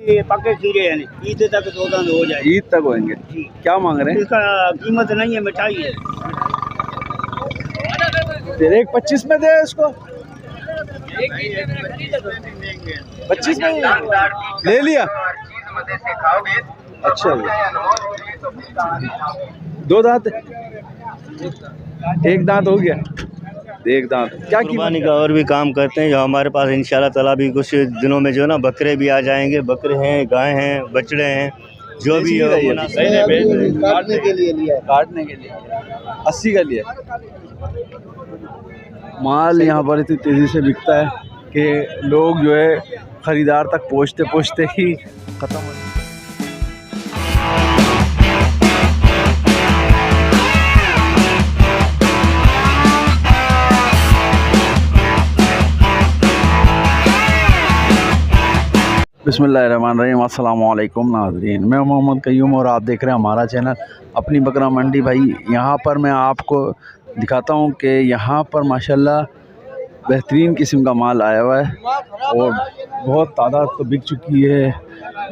ये पक्के खीरे हैं, ईद तक 14 हो जाए। ईद तक होंगे जी। क्या मांग रहे हैं? इसका कीमत नहीं है, मिठाई है। तेरे एक 25 में दे इसको, 25 में ले लिया। अच्छा दो दांत, एक दांत हो गया, एक दांत। क्या कुर्बानी का और भी काम करते हैं जो हमारे पास इंशाल्लाह ताला भी कुछ दिनों में जो ना बकरे भी आ जाएंगे। बकरे हैं, गाय हैं, बछड़े हैं, जो भी काटने के लिए लिया, काटने के लिए 80 का लिया। माल यहाँ पर इतनी तेज़ी से बिकता है कि लोग जो है ख़रीदार तक पहुँचते पहुँचते ही ख़त्म हो। बिस्मिल्लाहिर्रहमानिर्रहीम, अस्सलाम वालेकुम नाज़रीन, मैं मोहम्मद कयूम और आप देख रहे हैं हमारा चैनल अपनी बकरा मंडी। भाई यहाँ पर मैं आपको दिखाता हूँ कि यहाँ पर माशाल्लाह बेहतरीन किस्म का माल आया हुआ है और बहुत तादाद तो बिक चुकी है।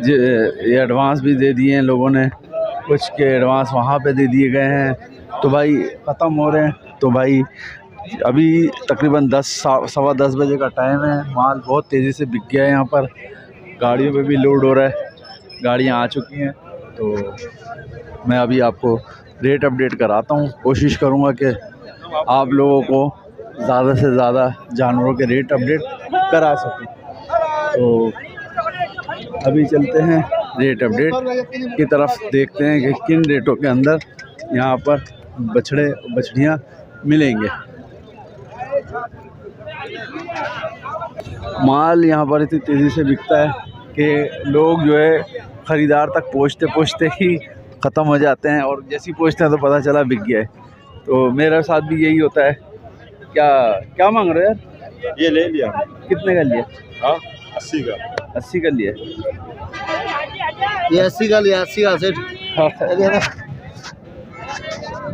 ये एडवांस भी दे दिए हैं लोगों ने, कुछ के एडवांस वहाँ पे दे दिए गए हैं, तो भाई ख़त्म हो रहे हैं। तो भाई अभी तकरीबन 10 सवा 10 बजे का टाइम है। माल बहुत तेज़ी से बिक गया है। यहाँ पर गाड़ियों पे भी लोड हो रहा है, गाड़ियाँ आ चुकी हैं। तो मैं अभी आपको रेट अपडेट कराता हूँ, कोशिश करूँगा कि आप लोगों को ज़्यादा से ज़्यादा जानवरों के रेट अपडेट करा सकूँ। तो अभी चलते हैं रेट अपडेट की तरफ, देखते हैं कि किन रेटों के अंदर यहाँ पर बछड़े बछड़ियाँ मिलेंगे। माल यहाँ पर इतनी तेज़ी से बिकता है कि लोग जो है ख़रीदार तक पहुँचते पहुँचते ही ख़त्म हो जाते हैं, और जैसे ही पहुँचते हैं तो पता चला बिक गया है। तो मेरे साथ भी यही होता है। क्या मांग रहे हो यार? ये ले लिया। कितने का लिया? हाँ 80 का। 80 का लिया। ये 80 का लिया, 80 का सेट।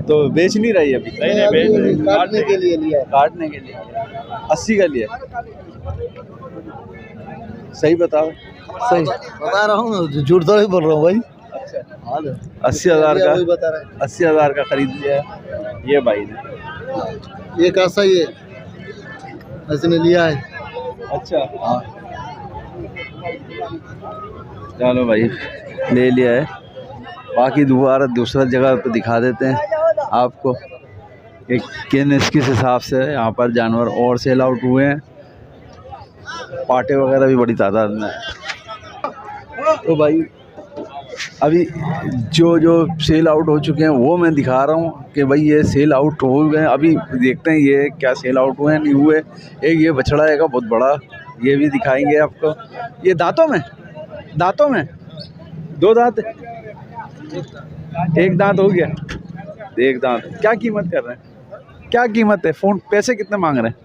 तो बेच नहीं रही अभी? नहीं बेच रही, काटने के लिए लिया, काटने के लिए 80 का लिया। सही बताओ। सही बता रहा हूँ, झूठ तो नहीं बोल रहा हूँ भाई। 80,000 का, बता रहा है। 80,000 का खरीद लिया है ये भाई ने। ये कैसा ही है, इसने लिया है। अच्छा हाँ, चलो भाई ले लिया है। बाकी दोबारा दूसरा जगह पे दिखा देते हैं आपको कि किस हिसाब से यहाँ पर जानवर और सेल आउट हुए हैं। पाटे वगैरह भी बड़ी तादाद में है। तो भाई अभी जो सेल आउट हो चुके हैं वो मैं दिखा रहा हूँ कि भाई ये सेल आउट हो गए। अभी देखते हैं ये क्या सेल आउट हुए हैं नहीं हुए। एक ये बछड़ा है बहुत बड़ा, ये भी दिखाएंगे आपको। ये दांतों में दो दांत, एक दांत हो गया, एक दांत। क्या कीमत कर रहे हैं? क्या कीमत है? फ़ोन पैसे कितने मांग रहे हैं?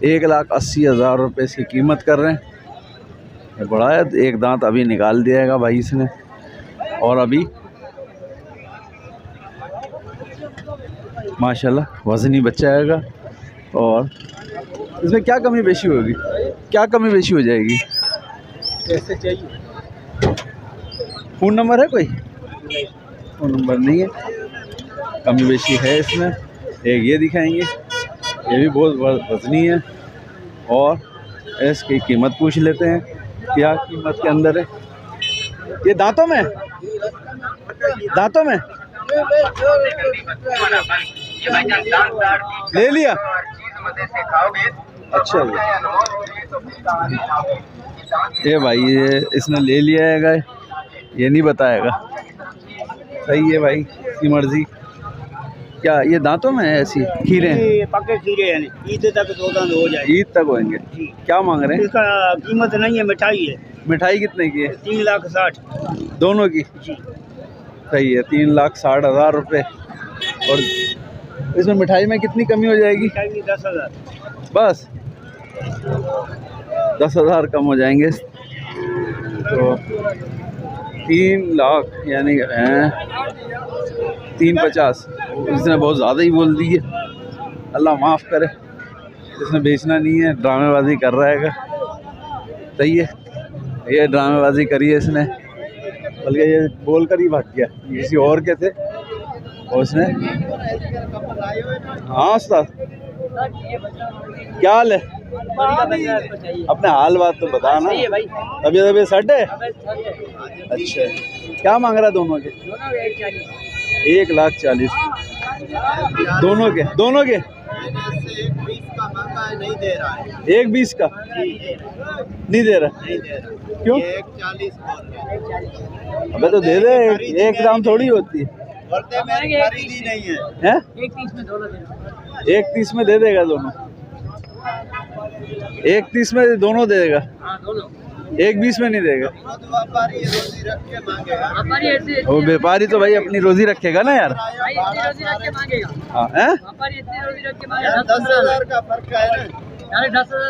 1,80,000 रुपये से कीमत कर रहे हैं। बड़ा है, एक दांत अभी निकाल दिएगा भाई इसने। और अभी माशाल्लाह वज़नी बच्चा आएगा। और इसमें क्या कमी बेशी होगी? क्या कमी बेशी हो जाएगी? कैसे चाहिए? फ़ोन नंबर है कोई? फ़ोन नंबर नहीं है। कमी बेशी है इसमें। एक ये दिखाएंगे, ये भी बहुत वज़नी है। और इसकी कीमत पूछ लेते हैं क्या कीमत के अंदर है। ये दांतों में ले लिया। अच्छा ये भाई ये इसने ले लिया है गाय, ये नहीं बताएगा। सही है भाई, इसकी मर्जी। क्या ये दांतों में है ऐसी खीरे? ये पक्के खीरे हैं, ईद तक 14 हो जाए। ईद तक होंगे। क्या मांग रहे हैं? इसका कीमत नहीं है, मिठाई है। मिठाई कितने की है? 3,60,000 दोनों की। जी। सही है, 3,60,000 रुपये। और इसमें मिठाई में कितनी कमी हो जाएगी? मिठाई में 10,000 बस 10,000 कम हो जाएंगे। तो 3 लाख यानी 350। इसने बहुत ज़्यादा ही बोल दी है, अल्लाह माफ़ करे। इसने बेचना नहीं है, ड्रामेबाजी कर रहा है। सही है, ये ड्रामेबाजी करी है इसने, बल्कि ये बोल कर ही भाग गया, किसी और के थे और उसने। हाँ उस्ताद, क्या हाल है? अपने हाल बात तो बता ना। तबीयत सेट है? अच्छा, क्या मांग रहा है दोनों के? 1,40,000 दोनों के? दोनों के 1,20 का नहीं दे रहा? क्यों? 1,40 अबे तो दे दे, एक दाम थोड़ी होती है। खरीदी नहीं है। 1,30 में दे देगा दोनों? 1,30 में दोनों दे देगा? 1,20 में नहीं देगा? वो व्यापारी तो भाई अपनी रोजी रखेगा ना यार। हाँ, 10,000 का फर्क है ना।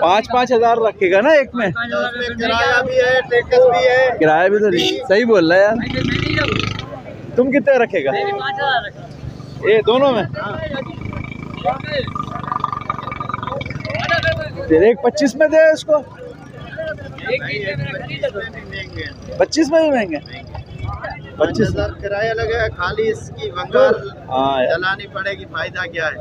5-5 हज़ार रखेगा ना एक में? किराया भी है, टैक्स भी है। किराया भी तो नहीं, सही बोल रहा है यार। तुम कितने रखेगा? ये दोनों में? तेरे 1,25 में दे इसको? 25 में भी महंगे? 25,000 किराया लगेगा, खाली इसकी वंगार हाँ यार, चलानी पड़ेगी, फायदा क्या है?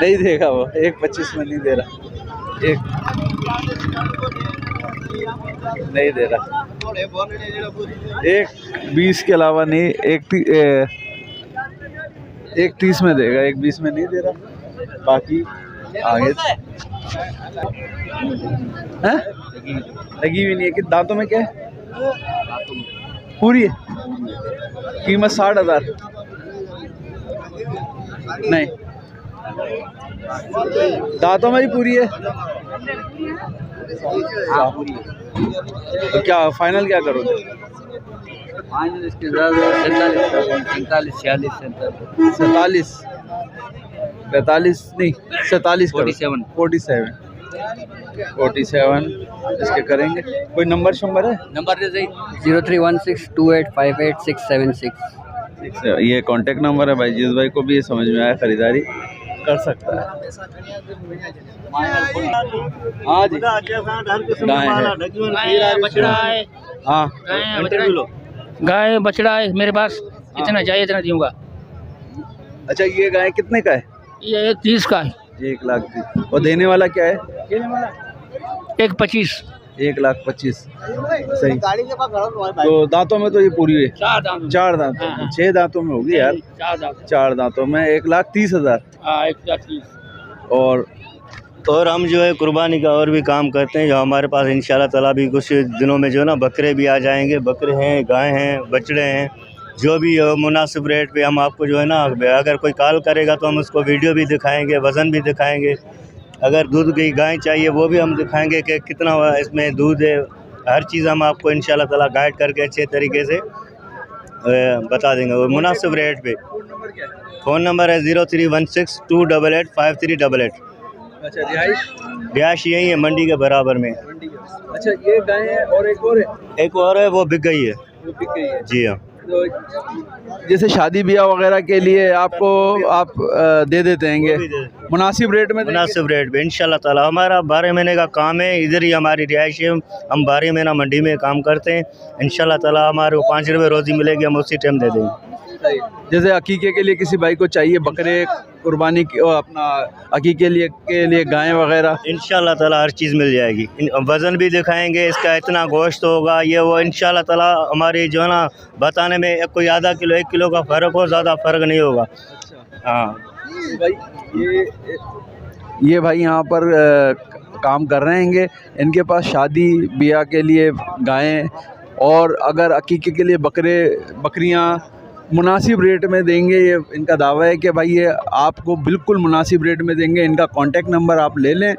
नहीं देगा वो, 1,25 में नहीं दे रहा, नहीं दे रहा। 1,20 के अलावा नहीं, 1,30 में देगा, 1,20 में नहीं दे रहा। बाकी आगे हैं? लगी भी नहीं है। कि दांतों में क्या है? पूरी है? कीमत 60,000? नहीं, दांतों में ही पूरी है। तो क्या फाइनल क्या करोगे? फाइनल इसके 47, 47, 45 नहीं, 47 47 इसके करेंगे। कोई नंबर शंबर है? नंबर 031628588676। ये कांटेक्ट नंबर है भाई, जिस भाई को भी ये समझ में आया खरीदारी कर सकता है। हाँ जी, गाय है, हाँ गाय बछड़ा है मेरे पास, इतना चाहिए इतना दूंगा। अच्छा, ये गाय कितने का है? ये 1,30 का है। 1,30,000। और देने वाला क्या है? 1,25। 1,25,000 सही। तो दांतों में तो ये पूरी है? 4 दांत। 4 दांत, 6 दांतों में होगी यार। 4 दांतों में 1,30,000। 1,30,000। और हम जो है कुर्बानी का और भी काम करते हैं, जो हमारे पास इंशाल्लाह ताला भी कुछ दिनों में जो है ना बकरे भी आ जाएंगे। बकरे हैं, गाय हैं, बछड़े हैं, जो भी मुनासिब रेट पे हम आपको जो है ना, अगर कोई कॉल करेगा तो हम उसको वीडियो भी दिखाएंगे, वज़न भी दिखाएंगे। अगर दूध की गाय चाहिए वो भी हम दिखाएंगे कि कितना इसमें दूध है। हर चीज़ हम आपको इंशाल्लाह ताला गाइड करके अच्छे तरीके से बता देंगे, वो मुनासिब रेट पे। फ़ोन नंबर है 0316288538। अच्छा, रिहाइश यही है, मंडी के बराबर में। अच्छा, ये गाय है और एक और है? एक और है, वो बिक गई है। वो बिक गई है? जी हाँ। तो जैसे शादी ब्याह वगैरह के लिए आपको आप दे देते हैं मुनासिब रेट में? मुनासिब रेट पे इंशाल्लाह ताला। हमारा 12 महीने का काम है, इधर ही हमारी रिहाइश है। हम 12 महीना मंडी में काम करते हैं। इंशाल्लाह ताला हमारे को 5 रुपये रोज़ी मिलेगी, हम उसी टाइम दे देंगे। जैसे अकीके के लिए किसी भाई को चाहिए बकरे कुर्बानी की, और अपना अकीके के लिए गाय वगैरह, इंशाल्लाह ताला हर चीज़ मिल जाएगी। वज़न भी दिखाएंगे, इसका इतना गोश्त होगा, ये वो इंशाल्लाह ताला। हमारी जो है ना बताने में कोई आधा किलो 1 किलो का फ़र्क हो, ज़्यादा फ़र्क नहीं होगा। हाँ भाई, ये भाई यहाँ पर काम कर रहे हैं। इनके पास शादी ब्याह के लिए गायें, और अगर अकीके के लिए बकरियाँ मुनासिब रेट में देंगे। ये इनका दावा है कि भाई ये आपको बिल्कुल मुनासिब रेट में देंगे। इनका कांटेक्ट नंबर आप ले लें।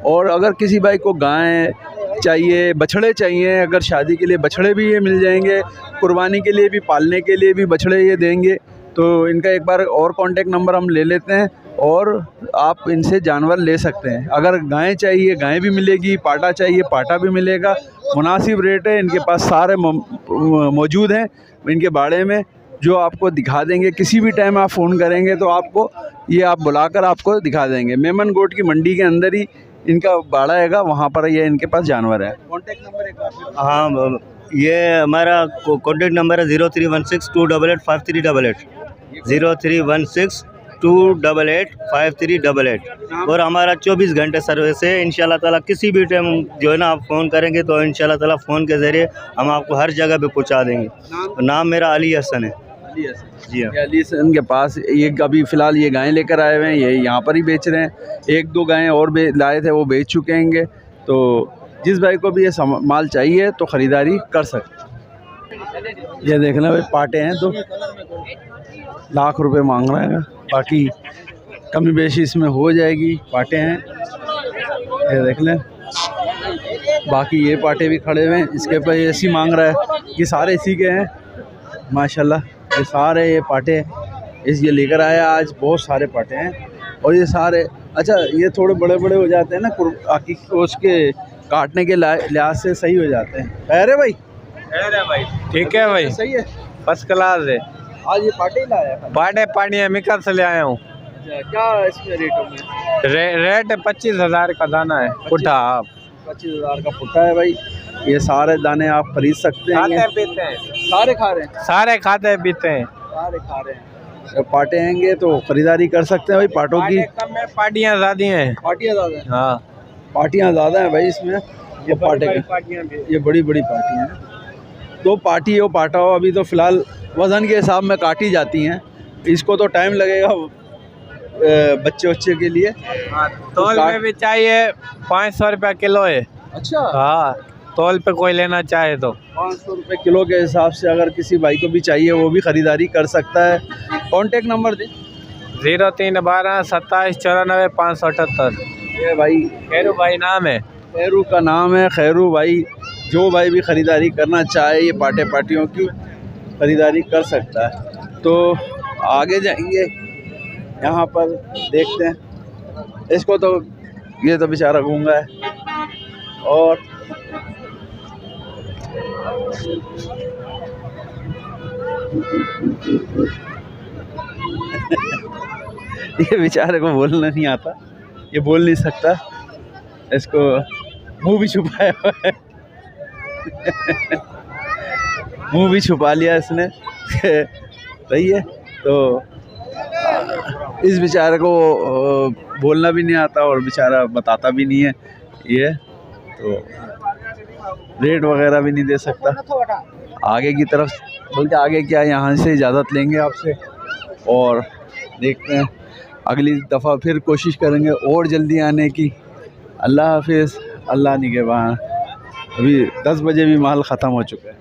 और अगर किसी भाई को गाय चाहिए, बछड़े चाहिए, अगर शादी के लिए बछड़े भी ये मिल जाएंगे, कुर्बानी के लिए भी, पालने के लिए भी बछड़े ये देंगे। तो इनका एक बार और कांटेक्ट नंबर हम ले लेते हैं, और आप इनसे जानवर ले सकते हैं। अगर गाय चाहिए, गाय भी मिलेगी, पाटा चाहिए, पाटा भी मिलेगा। मुनासिब रेट है, इनके पास सारे मौजूद हैं इनके बाड़े में, जो आपको दिखा देंगे। किसी भी टाइम आप फ़ोन करेंगे तो आपको ये आप बुलाकर आपको दिखा देंगे। मेमन गोट की मंडी के अंदर ही इनका बाड़ा हैगा वहाँ पर, ये इनके पास जानवर है। कॉन्टेक्ट नंबर एक बार? हाँ, ये हमारा कॉन्टेक्ट नंबर है 0316-288-5388, 0316-288-5388। और हमारा 24 घंटे सर्विस है। इंशाल्लाह ताला किसी भी टाइम जो है ना आप फ़ोन करेंगे तो इंशाल्लाह ताला फ़ोन के ज़रिए हम आपको हर जगह पे पहुंचा देंगे। नाम मेरा अली हसन है। जी हाँ। अली हसन के पास ये अभी फ़िलहाल ये गायें लेकर आए हुए हैं, ये यहाँ पर ही बेच रहे हैं। 1-2 गायें और लाए थे, वो बेच चुके हैं। तो जिस भाई को भी ये माल चाहिए तो ख़रीदारी कर सकते। ये देखना भाई पाटे हैं, तो लाख रुपए मांग रहे हैं, बाकी कमी बेशी इसमें हो जाएगी। पाटे हैं, ये देख लें। बाकी ये पाटे भी खड़े हुए हैं, इसके पर ऐसी मांग रहा है। ये सारे इसी के हैं माशाल्लाह। ये सारे ये पाटे ये लेकर आया आज, बहुत सारे पाटे हैं। और ये सारे अच्छा, ये थोड़े बड़े बड़े हो जाते हैं ना, उसके काटने के लिहाज से सही हो जाते हैं। अरे भाई, अरे भाई ठीक है भाई, सही है, फर्स्ट क्लास है। आज ये पाटे ही लाया? पानी है, मिकर से ले आया हूँ। क्या इसमें रेटों में? रेट 25,000 का दाना है पुट्ठा। 25,000 का पुट्ठा है भाई। ये सारे दाने आप खरीद सकते हैं। खाते पीते हैं, सारे खा रहे हैं, सारे खाते पीते हैं, सारे खा रहे हैं। पाटे हैंगे तो खरीदारी कर सकते हैं भाई। पाटों की कम है, पार्टियाँ ज़्यादा हैं। पार्टियाँ ज़्यादा हैं? हाँ, पार्टियाँ ज़्यादा हैं भाई इसमें। ये पाटे के ये बड़ी बड़ी पार्टियाँ हैं। तो पार्टी हो पाटा हो, अभी तो फ़िलहाल वज़न के हिसाब में काटी जाती हैं। इसको तो टाइम लगेगा बच्चे के लिए। तौल में भी चाहिए 500 रुपये किलो है। अच्छा, हाँ, तौल पे कोई लेना चाहे तो 500 रुपये किलो के हिसाब से अगर किसी भाई को भी चाहिए वो भी ख़रीदारी कर सकता है। कॉन्टेक्ट नंबर दें? 0312 27 94 578। ये भाई खैरू भाई नाम है, खैरू का नाम है, खैरू भाई। जो भाई भी ख़रीदारी करना चाहे ये पाटे पाटियों की ख़रीदारी कर सकता है। तो आगे जाएंगे, यहाँ पर देखते हैं इसको। तो ये तो बेचारा गूंगा है। और ये बेचारे को बोलना नहीं आता, ये बोल नहीं सकता, इसको मुंह भी छुपाया हुआ है। मुंह भी छुपा लिया इसने। सही है। तो इस बेचारे को बोलना भी नहीं आता और बेचारा बताता भी नहीं है ये, तो रेट वगैरह भी नहीं दे सकता। आगे की तरफ बोलते आगे क्या, यहाँ से इजाज़त लेंगे आपसे और देखते हैं अगली दफ़ा फिर कोशिश करेंगे और जल्दी आने की। अल्लाह हाफिज़, अल्लाह निगहबान। अभी 10 बजे भी माल ख़त्म हो चुका है।